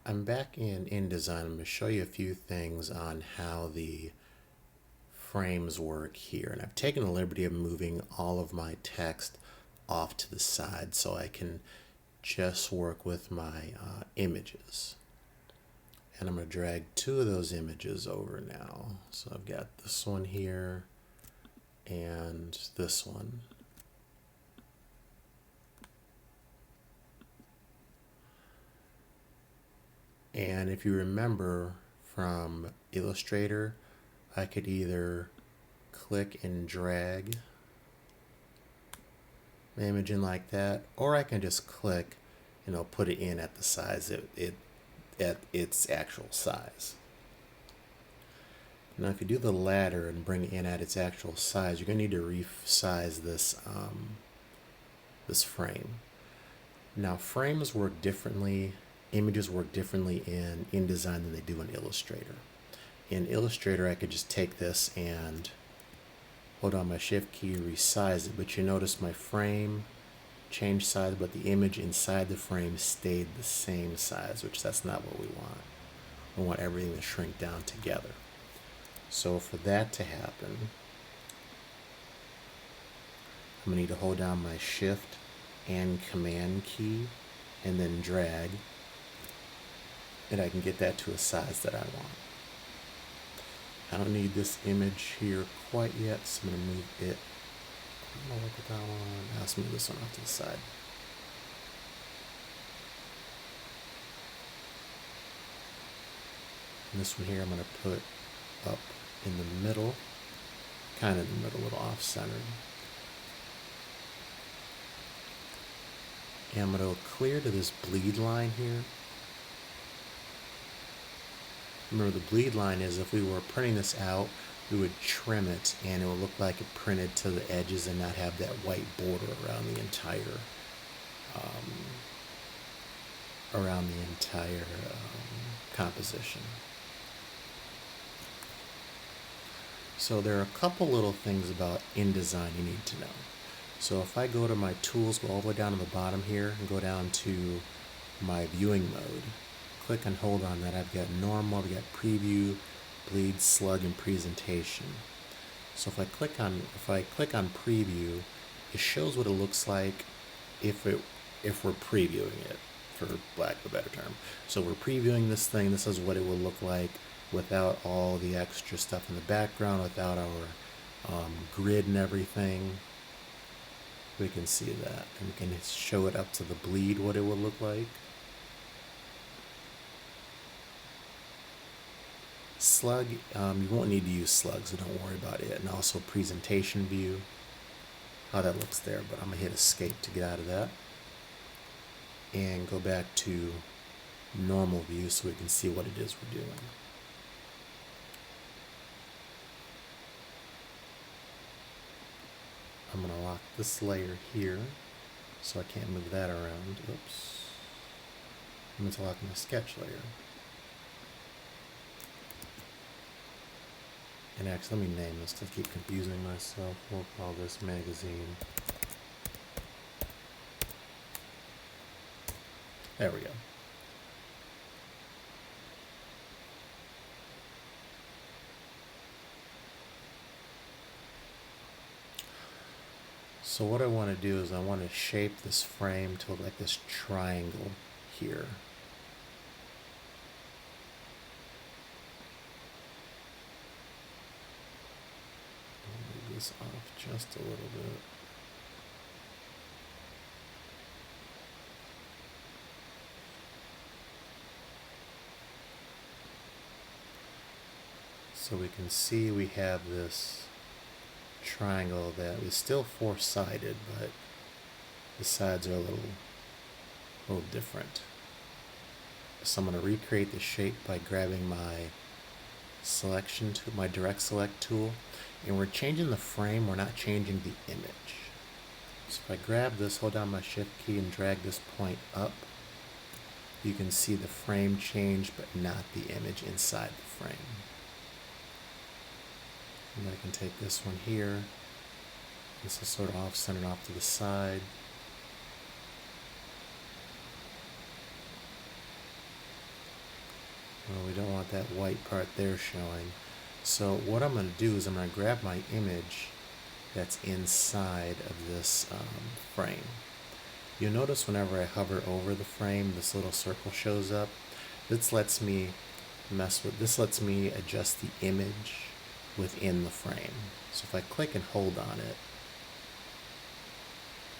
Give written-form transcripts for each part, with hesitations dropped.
I'm back in InDesign. I'm going to show you a few things on how the frames work here. And I've taken the liberty of moving all of my text off to the side so I can just work with my images. And I'm going to drag two of those images over now. So I've got this one here and this one. And if you remember from Illustrator, I could either click and drag the image in like that, or I can just click, put it in at the size at its actual size. Now, if you do the latter and bring it in at its actual size, you're going to need to resize this this frame. Now, frames work differently. Images work differently in InDesign than they do in Illustrator. In Illustrator, I could just take this and hold on my shift key, resize it, but you notice my frame changed size, but the image inside the frame stayed the same size, which that's not what we want. We want everything to shrink down together. So for that to happen, I'm going to need to hold down my shift and command key and then drag, and I can get that to a size that I want. I don't need this image here quite yet, so I'm going to move it. I'm going to look at that one. Let's move this one off to the side. And this one here I'm going to put up in the middle, kind of in the middle, a little off-centered. And I'm going to go clear to this bleed line here. Remember, the bleed line is if we were printing this out, we would trim it and it would look like it printed to the edges and not have that white border around the entire composition. So there are a couple little things about InDesign you need to know. So if I go to my tools, go all the way down to the bottom here and go down to my viewing mode, click and hold on that, I've got normal, I've got preview, bleed, slug, and presentation. So if I click on preview, it shows what it looks like if we're previewing it, for lack of a better term. So we're previewing this thing. This is what it will look like without all the extra stuff in the background, without our grid and everything. We can see that, and we can show it up to the bleed what it will look like. Slug, you won't need to use slug, so don't worry about it. And also presentation view, how that looks there, but I'm going to hit escape to get out of that. And go back to normal view so we can see what it is we're doing. I'm going to lock this layer here so I can't move that around. Oops. I'm going to lock my sketch layer. And actually, let me name this to keep confusing myself. We'll call this magazine. There we go. So what I want to do is I want to shape this frame to look like this triangle here. I'll move this off just a little bit. So we can see we have this triangle that is still four-sided, but the sides are a little different. So I'm going to recreate the shape by grabbing my selection tool, my direct select tool, and we're changing the frame, we're not changing the image. So if I grab this, hold down my shift key and drag this point up, you can see the frame change, but not the image inside the frame. And I can take this one here. This is sort of off-centered off to the side. Well, we don't want that white part there showing. So what I'm going to do is I'm going to grab my image that's inside of this frame. You'll notice whenever I hover over the frame, this little circle shows up. This lets me lets me adjust the image within the frame. So if I click and hold on it,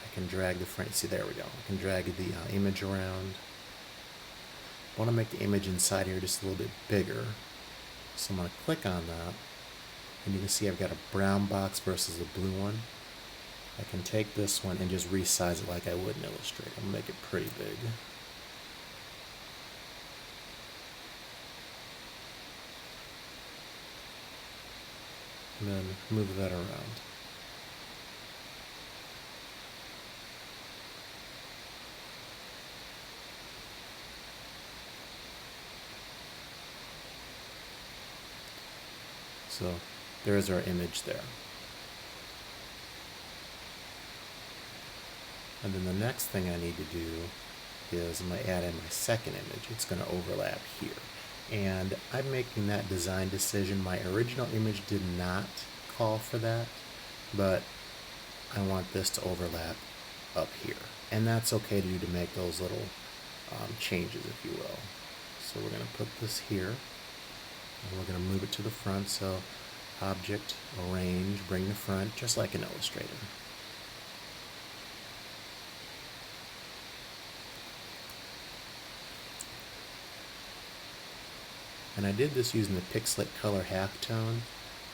I can drag the frame. See, there we go. I can drag the image around. I want to make the image inside here just a little bit bigger. So I'm going to click on that, and you can see I've got a brown box versus a blue one. I can take this one and just resize it like I would in Illustrator. I'm going to make it pretty big. And then move that around. So there is our image there. And then the next thing I need to do is I'm going to add in my second image. It's going to overlap here. And I'm making that design decision. My original image did not call for that, but I want this to overlap up here. And that's okay to do to make those little changes, if you will. So we're going to put this here, and we're going to move it to the front. So Object, Arrange, bring the front, just like in Illustrator. And I did this using the Pixelate Color halftone,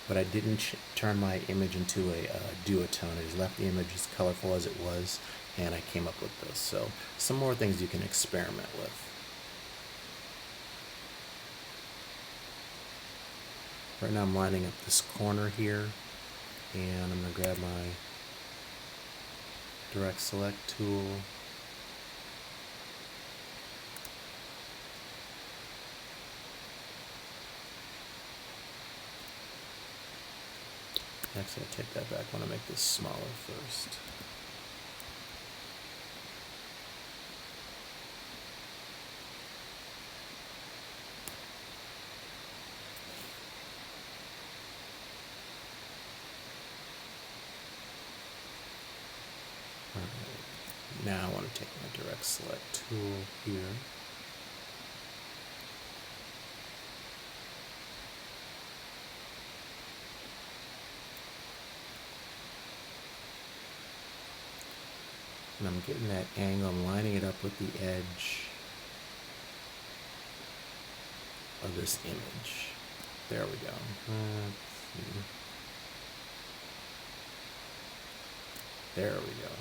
but I didn't turn my image into a duotone. I just left the image as colorful as it was, and I came up with this. So some more things you can experiment with. Right now I'm lining up this corner here, and I'm going to grab my Direct Select tool. Actually, I take that back. I want to make this smaller first. Alright. Now I want to take my Direct Select tool here. And I'm getting that angle, I'm lining it up with the edge of this image. There we go. There we go.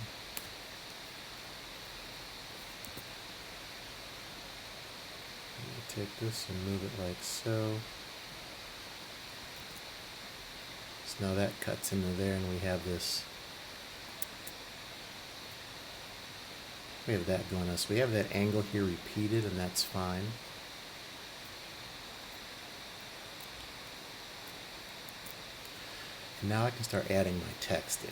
Take this and move it like so. So now that cuts into there, and we have this. We have that going on. So we have that angle here repeated, and that's fine. And now I can start adding my text in.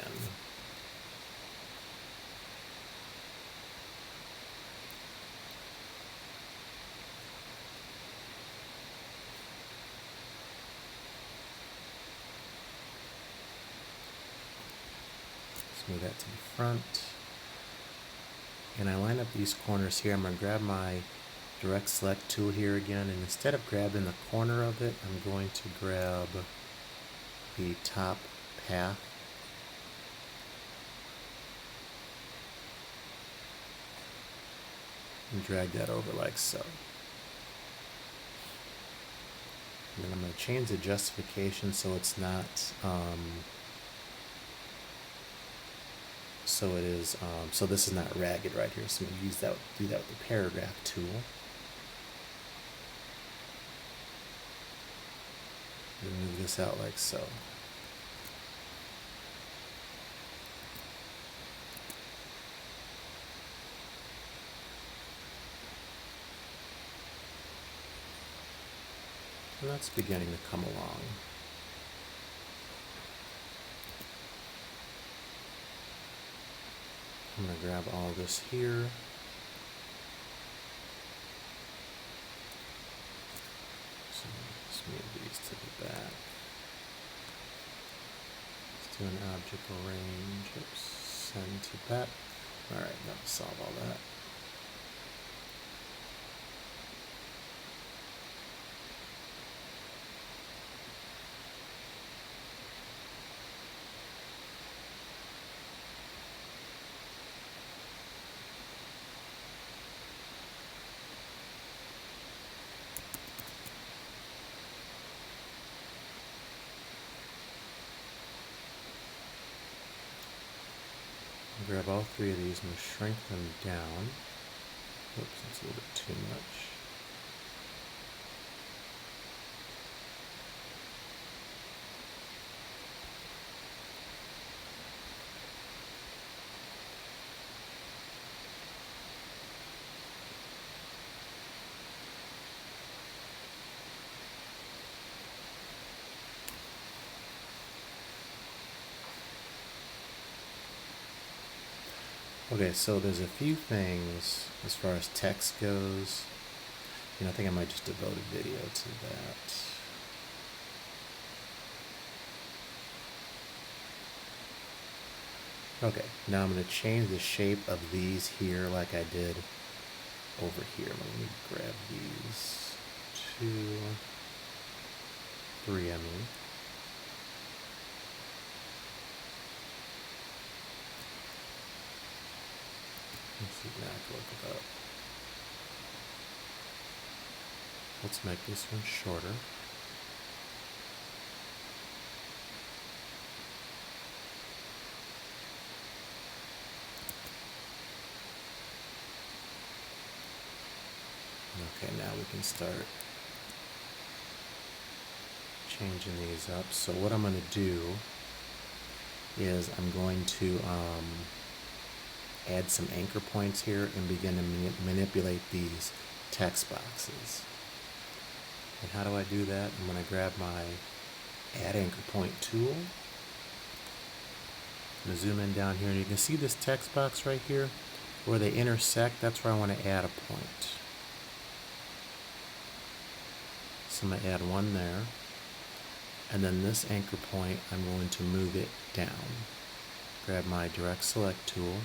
Let's move that to the front. And I line up these corners here. I'm going to grab my Direct Select tool here again, and instead of grabbing the corner of it, I'm going to grab the top path. And drag that over like so. And then I'm going to change the justification so it's not so this is not ragged right here. So I'm going to do that with the paragraph tool. And move this out like so. And that's beginning to come along. I'm going to grab all this here. Let's move these to the back. Let's do an object range. Oops, send to back. Alright, that'll solve all that. Grab all three of these and shrink them down. Oops, that's a little bit too much. Okay, so there's a few things as far as text goes. I think I might just devote a video to that. Okay, now I'm going to change the shape of these here like I did over here. Let me grab these 2, 3, I mean. Let's see, now I can look it up. Let's make this one shorter. Okay, now we can start changing these up. So what I'm going to do is I'm going to add some anchor points here and begin to manipulate these text boxes. And how do I do that? I'm going to grab my Add Anchor Point tool. I'm going to zoom in down here, and you can see this text box right here where they intersect. That's where I want to add a point. So I'm going to add one there, and then this anchor point, I'm going to move it down. Grab my Direct Select tool,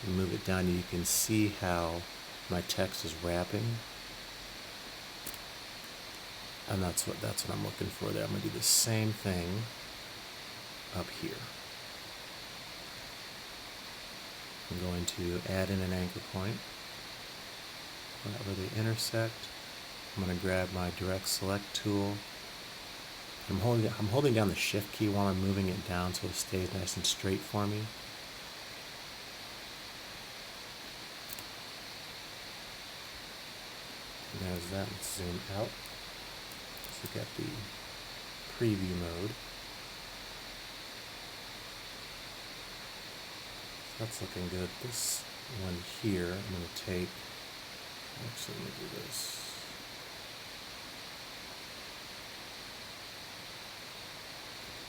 and move it down. You can see how my text is wrapping, and that's what I'm looking for there. I'm going to do the same thing up here. I'm going to add in an anchor point right where they intersect. I'm going to grab my Direct Select tool. I'm holding down the Shift key while I'm moving it down so it stays nice and straight for me. And there's that. Let's zoom out. Let's look at the preview mode. That's looking good. This one here, I'm going to take, actually let me do this.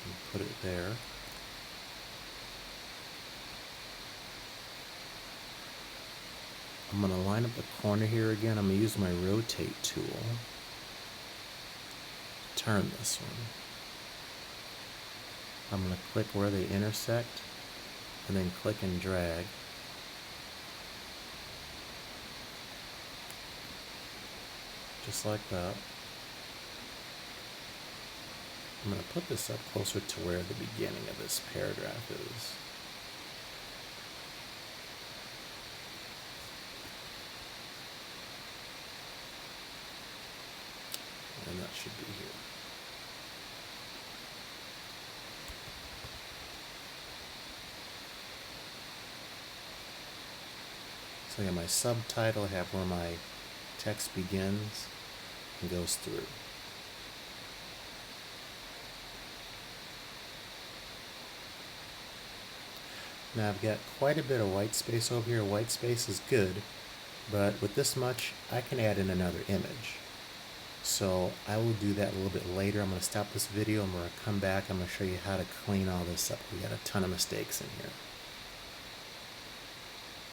And put it there. I'm going to line up the corner here again. I'm going to use my rotate tool. Turn this one. I'm going to click where they intersect and then click and drag. Just like that. I'm going to put this up closer to where the beginning of this paragraph is. And that should be here. So I got my subtitle, I have where my text begins and goes through. Now I've got quite a bit of white space over here. White space is good, but with this much, I can add in another image. So I will do that a little bit later. I'm going to stop this video and we're going to come back. I'm going to show you how to clean all this up. We got a ton of mistakes in here.